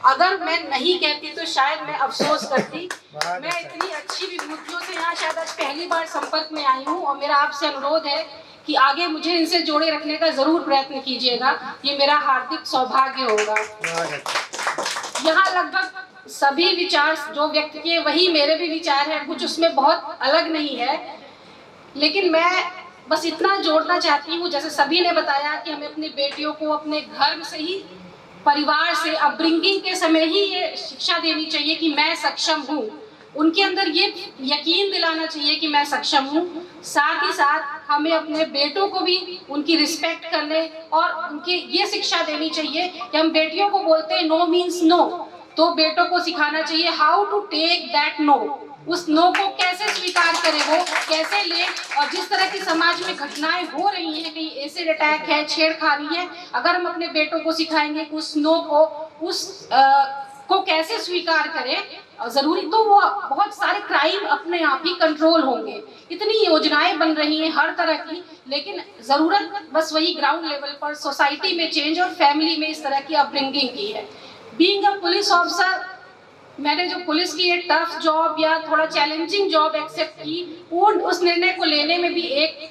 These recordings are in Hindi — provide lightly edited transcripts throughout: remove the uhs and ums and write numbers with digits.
अगर मैं नहीं कहती तो शायद मैं अफसोस करती। मैं इतनी अच्छी विभूतियों से यहाँ शायद आज पहली बार संपर्क में आई हूँ, और मेरा आपसे अनुरोध है कि आगे मुझे इनसे जोड़े रखने का जरूर प्रयत्न कीजिएगा, ये मेरा हार्दिक सौभाग्य होगा। यहाँ लगभग सभी विचार जो व्यक्त किए वही मेरे भी विचार हैं, कुछ उसमें बहुत अलग नहीं है, लेकिन मैं बस इतना जोड़ना चाहती हूँ, जैसे सभी ने बताया कि हमें अपनी बेटियों को अपने घर से ही, परिवार से, अपब्रिंगिंग के समय ही ये शिक्षा देनी चाहिए कि मैं सक्षम हूँ। उनके अंदर ये यकीन दिलाना चाहिए कि मैं सक्षम हूँ। साथ ही साथ हमें अपने बेटों को भी उनकी रिस्पेक्ट करने और उनकी ये शिक्षा देनी चाहिए कि हम बेटियों को बोलते हैं नो मीन्स नो, तो बेटों को सिखाना चाहिए how to take that no. उस नो को कैसे स्वीकार करें, वो कैसे ले, और जिस तरह की समाज में घटनाएं हो रही हैं, कहीं एसिड अटैक है, छेड़खानी है, अगर हम अपने बेटों को सिखाएंगे कि उस नो को, को कैसे स्वीकार करें जरूरी, तो वो बहुत सारे क्राइम अपने आप ही कंट्रोल होंगे। इतनी योजनाएं बन रही हैं हर तरह की, लेकिन जरूरत बस वही ग्राउंड लेवल पर सोसाइटी में चेंज और फैमिली में इस तरह की अपब्रिंगिंग की है। बीइंग अ पुलिस ऑफिसर, मैंने जो पुलिस की एक टफ जॉब या थोड़ा चैलेंजिंग जॉब एक्सेप्ट की, उस निर्णय को लेने में भी एक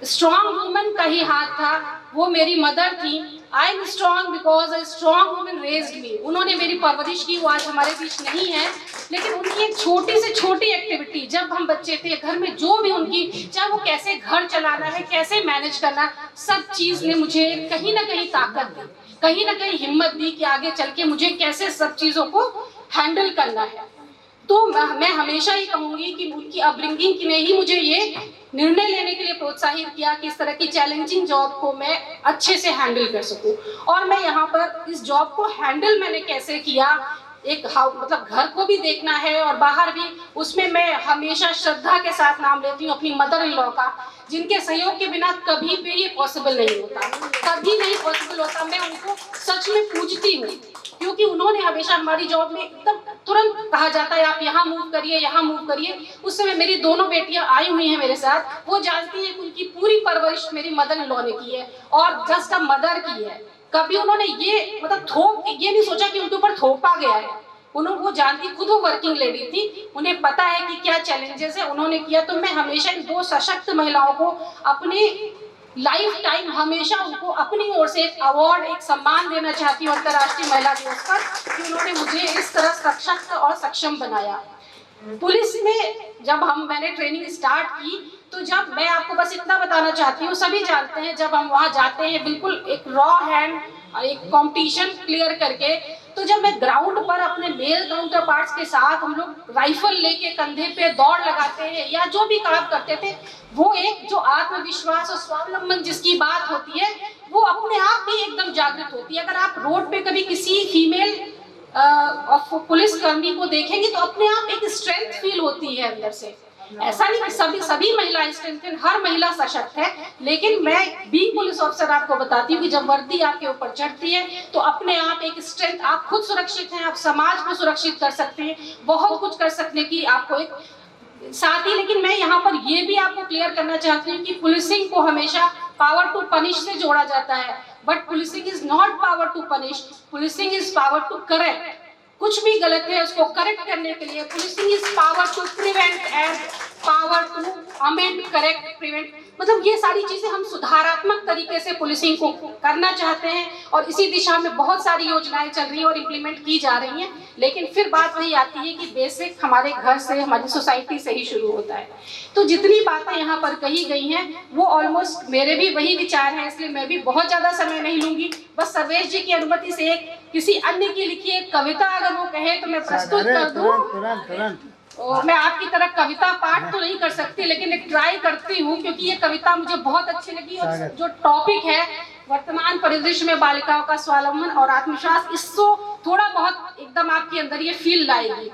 स्ट्रॉन्ग वुमन का ही हाथ था, वो मेरी मदर थी। I am strong because a strong woman raised me. उन्होंने मेरी परवरिश की, वो आज हमारे बीच नहीं है, लेकिन उनकी एक छोटी से छोटी एक्टिविटी, जब हम बच्चे थे घर में जो भी उनकी, चाहे वो कैसे घर चलाना है, कैसे मैनेज करना, सब चीज ने मुझे कहीं ना कहीं ताकत दी, कहीं ना कहीं हिम्मत दी कि आगे चल के मुझे कैसे सब चीजों को हैंडल करना है। तो मैं हमेशा ही कहूंगी कि उनकी अपब्रिंगिंग ने ही मुझे ये निर्णय लेने के लिए प्रोत्साहित किया कि इस तरह की चैलेंजिंग जॉब को मैं अच्छे से हैंडल कर सकूं। और मैं यहाँ पर इस जॉब को हैंडल मैंने कैसे किया, एक मतलब घर को भी देखना है और बाहर भी, उसमें मैं हमेशा श्रद्धा के साथ नाम लेती हूँ अपनी मदर इन लॉ का, जिनके सहयोग के बिना कभी भी ये पॉसिबल नहीं होता, कभी नहीं पॉसिबल होता। मैं उनको सच में पूजती हूँ, क्योंकि उन्होंने हमेशा हमारी जॉब में एकदम तुरंत कहा जाता है आप यहाँ मूव करिए, यहाँ मूव करिए। उस समय मेरी दोनों बेटियां आई हुई हैं मेरे साथ, वो जानती हैं कि उनकी पूरी परवरिश मेरी मदर इन लॉ ने की है, और जस्ट अ मदर की है। कभी उन्होंने ये मतलब ये नहीं सोचा कि उनके ऊपर थोपा गया है। उन्होंने, वो जानती, खुद वो वर्किंग लेडी थी, उन्हें पता है कि क्या चैलेंजेस है, उन्होंने किया। तो मैं हमेशा इन दो सशक्त महिलाओं को अपनी लाइफ टाइम हमेशा उनको अपनी ओर से एक अवार्ड, एक सम्मान देना चाहती हूँ अंतर्राष्ट्रीय महिला दिवस पर, कि उन्होंने मुझे इस तरह सशक्त और सक्षम बनाया। पुलिस में जब मैंने ट्रेनिंग स्टार्ट की, तो जब मैं आपको बस इतना बताना चाहती हूँ, सभी जानते हैं जब हम वहाँ जाते हैं बिल्कुल एक रॉ हैंड, एक कंपटीशन क्लियर करके, तो जब मैं ग्राउंड पर अपने मेल काउंटर पार्ट्स के साथ हम लोग राइफल लेके कंधे पे दौड़ लगाते हैं या जो भी काम करते थे, वो एक जो आत्मविश्वास और स्वावलंबन जिसकी बात होती है, वो अपने आप ही एकदम जागृत होती है। अगर आप रोड पे कभी किसी फीमेल पुलिस कर्मी को देखेंगे तो अपने आप एक स्ट्रेंथ फील होती है अंदर से। ऐसा नहीं कि सभी महिलाएं स्ट्रेंथ है, हर महिला सशक्त है, लेकिन मैं बीइंग पुलिस ऑफिसर आपको बताती हूँ कि जब वर्दी आपके ऊपर चढ़ती है तो अपने आप एक स्ट्रेंथ, आप खुद सुरक्षित हैं, आप समाज को सुरक्षित कर सकते हैं, बहुत कुछ कर सकने की आपको एक साथ ही। लेकिन मैं यहाँ पर ये भी आपको क्लियर करना चाहती हूँ कि पुलिसिंग को हमेशा पावर टू पनिश से जोड़ा जाता है, but policing is not power to punish, policing is power to correct. कुछ भी गलत है उसको करेक्ट करने के लिए policing is power to prevent and power to amend, correct, prevent. मतलब ये सारी चीजें हम सुधारात्मक तरीके से पुलिसिंग को करना चाहते हैं, और इसी दिशा में बहुत सारी योजनाएं चल रही हैं और इम्प्लीमेंट की जा रही हैं। लेकिन फिर बात वही आती है कि बेसिक हमारे घर से, हमारी सोसाइटी से ही शुरू होता है। तो जितनी बातें यहाँ पर कही गई हैं वो ऑलमोस्ट मेरे भी वही विचार हैं, इसलिए मैं भी बहुत ज्यादा समय नहीं लूंगी। बस सर्वेश जी की अनुमति से एक किसी अन्य की लिखी एक कविता अगर वो कहे तो मैं प्रस्तुत कर दूं। और मैं आपकी तरह कविता पाठ तो नहीं कर सकती, लेकिन एक ट्राई करती हूँ, क्योंकि ये कविता मुझे बहुत अच्छी लगी, और जो टॉपिक है वर्तमान परिदृश्य में बालिकाओं का स्वावलंबन और आत्मविश्वास, इसको थोड़ा बहुत एकदम आपके अंदर ये फील लाएगी।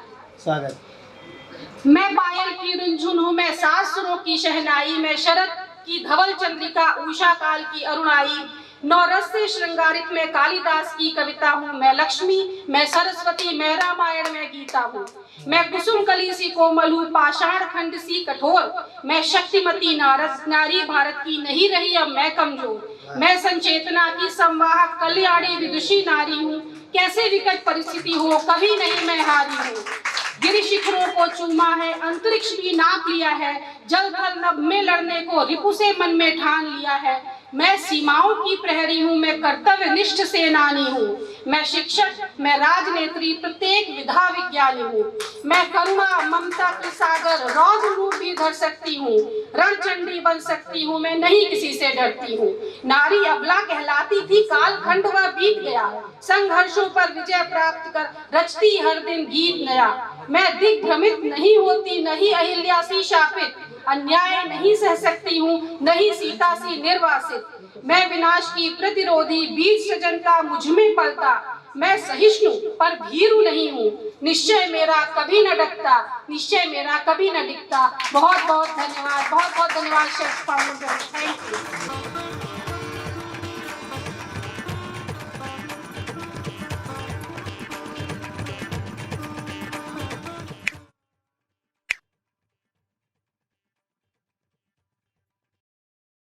मैं पायल की रुंझुन हूँ, मैं सात सुरों की शहनाई, मैं शरद की धवल चंद्रिका, उषा काल की अरुणाई, नौरस से श्रृंगारित मैं कालिदास की कविता हूँ, मैं लक्ष्मी, मैं सरस्वती, मैं रामायण, मैं गीता हूँ, मैं कुसुम कली सी कोमल हूँ, पाषाण खंड सी कठोर, मैं शक्तिमती नारी भारत की, नहीं रही अब मैं कमजोर, मैं संचेतना की संवाहक कल्याणी विदुषी नारी हूँ। कैसे विकट परिस्थिति हो कभी नहीं मैं हारी हूँ। गिरि शिखरों को चूमा है, अंतरिक्ष भी नाप लिया है, जल थल नभ में लड़ने को रिपु से मन में ठान लिया है। मैं सीमाओं की प्रहरी हूँ, मैं कर्तव्य निष्ठ सेनानी हूँ। मैं शिक्षक, मैं राजनेत्री, प्रत्येक विधा विज्ञानी हूँ। मैं करुणा ममता की सागर रौद्र रूप भी धर सकती हूँ। रणचंडी बन सकती हूँ, मैं नहीं किसी से डरती हूँ। नारी अबला कहलाती थी, कालखंड वह बीत गया। संघर्षों पर विजय प्राप्त कर रचती हर दिन गीत नया। मैं दिग्भ्रमित नहीं होती, नहीं अहिल्या सी शापित, अन्याय नहीं सह सकती हूँ, नहीं सीता सी निर्वासित। मैं विनाश की प्रतिरोधी, बीज सृजन का मुझ में पलता। मैं सहिष्णु पर भीरू नहीं हूँ, निश्चय मेरा कभी न डकता, निश्चय मेरा कभी न डिगता। बहुत बहुत धन्यवाद, बहुत बहुत धन्यवाद। Thank you.